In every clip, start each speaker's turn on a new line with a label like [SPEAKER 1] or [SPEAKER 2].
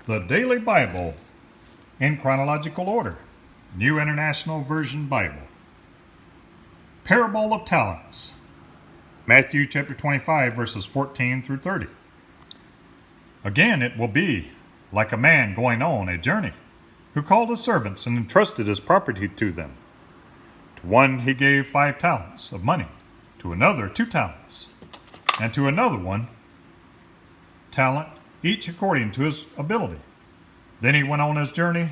[SPEAKER 1] The Daily Bible in chronological order. New International Version Bible. Parable of Talents. Matthew chapter 25 verses 14 through 30. Again it will be like a man going on a journey, who called his servants and entrusted his property to them. To one he gave 5 talents of money, to another 2 talents, and to another 1 talent, each according to his ability. Then he went on his journey.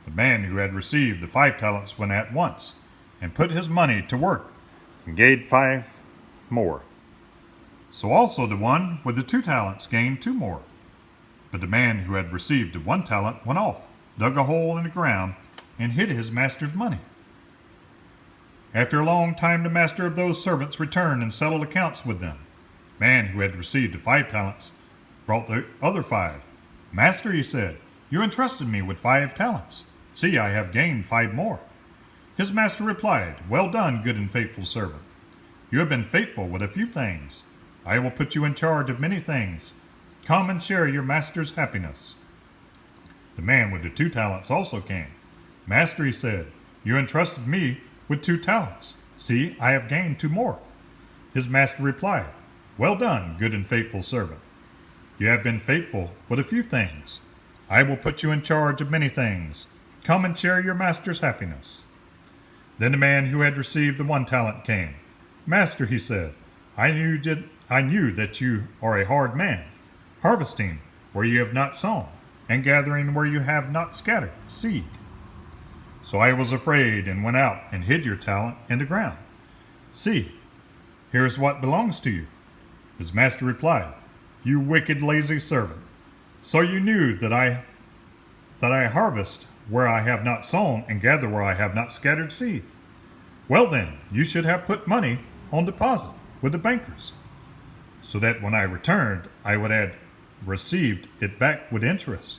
[SPEAKER 1] The man who had received the 5 talents went at once, and put his money to work, and gained 5 more. So also the one with the 2 talents gained 2 more. But the man who had received the 1 talent went off, dug a hole in the ground, and hid his master's money. After a long time the master of those servants returned and settled accounts with them. The man who had received the 5 talents brought the other 5. Master, he said, you entrusted me with 5 talents. See, I have gained 5 more. His master replied, well done, good and faithful servant. You have been faithful with a few things. I will put you in charge of many things. Come and share your master's happiness. The man with the 2 talents also came. Master, he said, you entrusted me with 2 talents. See, I have gained 2 more. His master replied, well done, good and faithful servant. You have been faithful with a few things. I will put you in charge of many things. Come and share your master's happiness. Then the man who had received the 1 talent came. Master, he said, I knew that you are a hard man, harvesting where you have not sown, and gathering where you have not scattered seed. So I was afraid and went out and hid your talent in the ground. See, here is what belongs to you. His master replied, you wicked, lazy servant. So you knew that I harvest where I have not sown and gather where I have not scattered seed. Well then, you should have put money on deposit with the bankers, so that when I returned, I would have received it back with interest.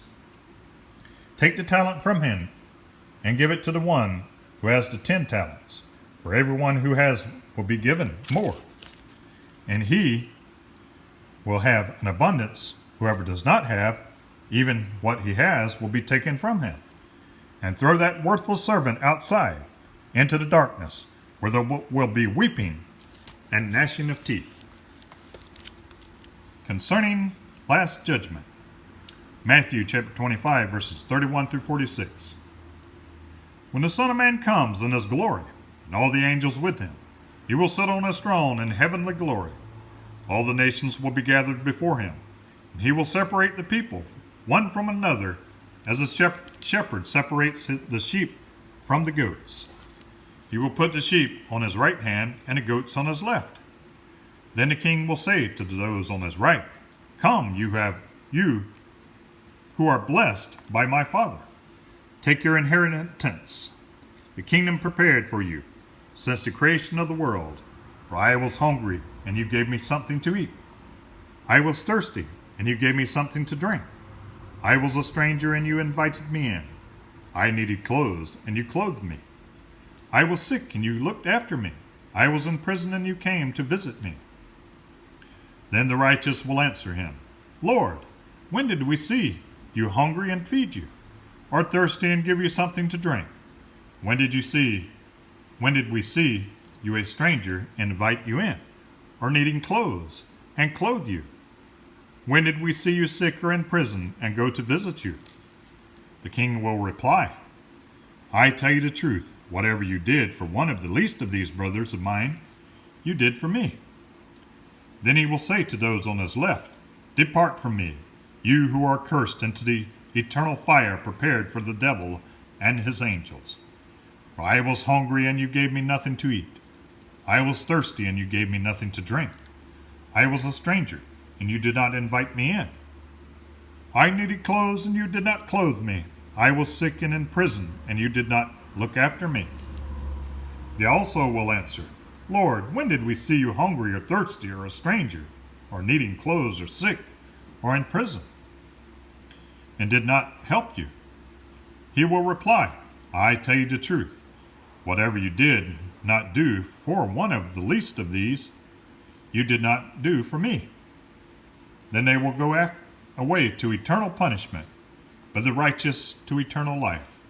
[SPEAKER 1] Take the talent from him and give it to the one who has the 10 talents. For everyone who has will be given more, and he will have an abundance. Whoever does not have, even what he has will be taken from him. And throw that worthless servant outside into the darkness, where there will be weeping and gnashing of teeth. Concerning last judgment. Matthew chapter 25 verses 31 through 46. When the Son of Man comes in his glory, and all the angels with him, he will sit on his throne in heavenly glory. All the nations will be gathered before him, and he will separate the people one from another, as a shepherd separates the sheep from the goats. He will put the sheep on his right hand and the goats on his left. Then the king will say to those on his right, come, you who are blessed by my Father. Take your inheritance, the kingdom prepared for you since the creation of the world. For I was hungry, and you gave me something to eat. I was thirsty, and you gave me something to drink. I was a stranger, and you invited me in. I needed clothes, and you clothed me. I was sick, and you looked after me. I was in prison, and you came to visit me. Then the righteous will answer him, Lord, when did we see you hungry and feed you, or thirsty and give you something to drink? When did we see you a stranger and invite you in, or needing clothes and clothe you? When did we see you sick or in prison and go to visit you? The king will reply, I tell you the truth, whatever you did for one of the least of these brothers of mine, you did for me. Then he will say to those on his left, depart from me, you who are cursed, into the eternal fire prepared for the devil and his angels. For I was hungry, and you gave me nothing to eat. I was thirsty, and you gave me nothing to drink. I was a stranger, and you did not invite me in. I needed clothes, and you did not clothe me. I was sick and in prison, and you did not look after me. They also will answer, Lord, when did we see you hungry or thirsty or a stranger, or needing clothes or sick, or in prison, and did not help you? He will reply, I tell you the truth, whatever you did not do for one of the least of these, you did not do for me. Then they will go away to eternal punishment, but the righteous to eternal life.